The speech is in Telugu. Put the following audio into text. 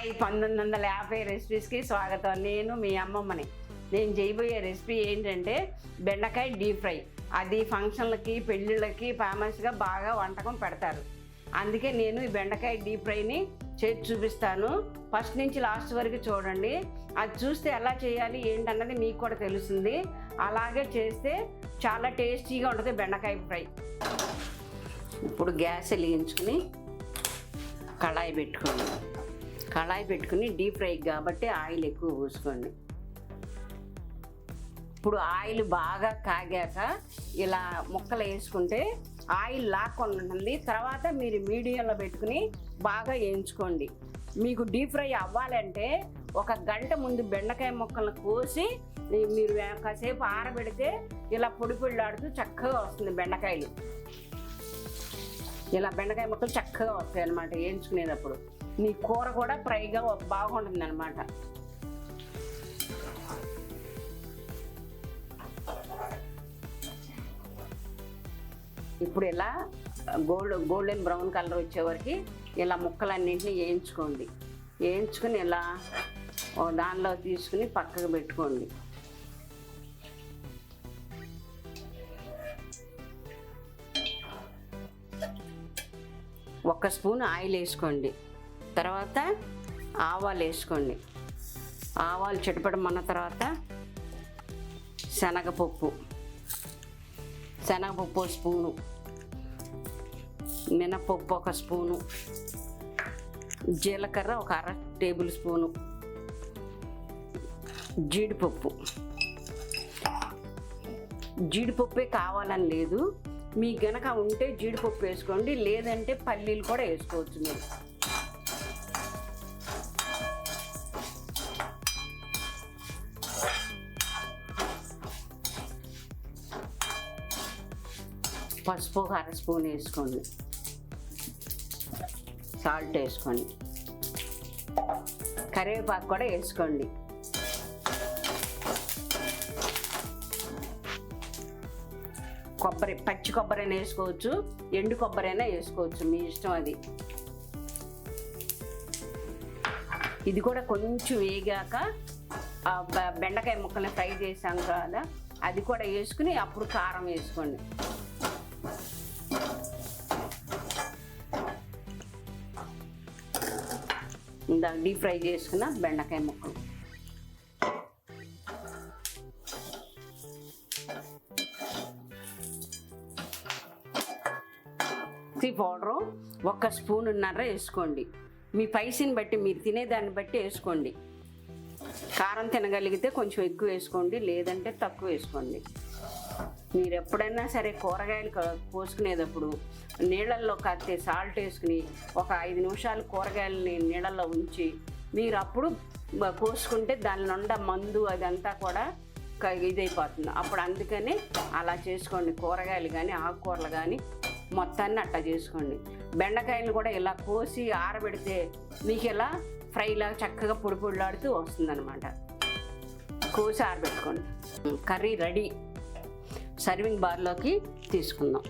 హాయ్ 1950 రెసిపీస్కి స్వాగతం. నేను మీ అమ్మమ్మని. నేను చేయబోయే రెసిపీ ఏంటంటే బెండకాయ డీప్ ఫ్రై. అది ఫంక్షన్లకి పెళ్ళిళ్ళకి ఫేమస్గా బాగా వంటకం పెడతారు. అందుకే నేను ఈ బెండకాయ డీప్ ఫ్రైని చేసి చూపిస్తాను. ఫస్ట్ నుంచి లాస్ట్ వరకు చూడండి. అది చూస్తే ఎలా చేయాలి ఏంటన్నది మీకు కూడా తెలుస్తుంది. అలాగే చేస్తే చాలా టేస్టీగా ఉంటుంది బెండకాయ ఫ్రై. ఇప్పుడు గ్యాస్ వెలిగించుకుని కళాయి పెట్టుకుని డీప్ ఫ్రై కాబట్టి ఆయిల్ ఎక్కువ పోసుకోండి. ఇప్పుడు ఆయిల్ బాగా కాగాక ఇలా ముక్కలు వేసుకుంటే ఆయిల్ లాక్కుండా ఉంటుంది. తర్వాత మీరు మీడియంలో పెట్టుకుని బాగా వేయించుకోండి. మీకు డీప్ ఫ్రై అవ్వాలంటే 1 గంట ముందు బెండకాయ ముక్కలను కోసి మీరు కాసేపు ఆరబెడితే ఇలా పొడి పొడిలాడుతూ చక్కగా వస్తుంది బెండకాయలు. ఇలా బెండకాయ ముక్కలు చక్కగా వస్తాయి అన్నమాట వేయించుకునేటప్పుడు. నీ కూర కూడా ఫ్రైగా బాగుంటుంది అన్నమాట. ఇప్పుడు ఇలా గోల్డెన్ బ్రౌన్ కలర్ వచ్చేవరకు ఇలా ముక్కలన్నింటినీ వేయించుకొని ఇలా దానిలో తీసుకుని పక్కకు పెట్టుకోండి. ఒక స్పూన్ ఆయిల్ వేసుకోండి. తర్వాత ఆవాలు వేసుకోండి. ఆవాలు చిటపడమన్న తర్వాత శనగపప్పు 1 స్పూను, మినపప్పు 1 స్పూను, జీలకర్ర 1/2 టేబుల్ స్పూను, జీడిపప్పే కావాలని లేదు. మీ గనక ఉంటే జీడిపప్పు వేసుకోండి, లేదంటే పల్లీలు కూడా వేసుకోవచ్చు మీరు. పసుపు 1/2 స్పూన్ వేసుకోండి. సాల్ట్ వేసుకోండి. కరివేపాకు కూడా వేసుకోండి. పచ్చి కొబ్బరి అయినా వేసుకోవచ్చు, ఎండు కొబ్బరి అయినా వేసుకోవచ్చు, మీ ఇష్టం అది. ఇది కూడా కొంచెం వేగాక బెండకాయ ముక్కల్ని ఫ్రై చేసాం కదా, అది కూడా వేసుకుని అప్పుడు కారం వేసుకోండి. ఇందాక డీప్ ఫ్రై చేసుకున్న బెండకాయ ముక్కలు పౌడరు 1 స్పూన్నర వేసుకోండి. మీ స్పైసీని బట్టి, మీరు తినేదాన్ని బట్టి వేసుకోండి. కారం తినగలిగితే కొంచెం ఎక్కువ వేసుకోండి, లేదంటే తక్కువ వేసుకోండి. మీరు ఎప్పుడైనా సరే కూరగాయలు కోసుకునేటప్పుడు నీళ్ళల్లో కత్తి సాల్ట్ వేసుకుని 5 నిమిషాలు కూరగాయలని నీళ్ళల్లో ఉంచి మీరు అప్పుడు కోసుకుంటే దాని నుండి మందు అదంతా కూడా ఇదైపోతుంది. అప్పుడు అందుకని అలా చేసుకోండి. కూరగాయలు కానీ ఆకుకూరలు కానీ మొత్తాన్ని అట్లా చేసుకోండి. బెండకాయలు కూడా ఇలా కోసి ఆరబెడితే మీకు ఇలా ఫ్రైలాగా చక్కగా పొడి పొడిలాడుతూ వస్తుందన్నమాట. కోసి ఆరబెట్టుకోండి. Curry ready. సర్వింగ్ బార్లోకి తీసుకుందాం.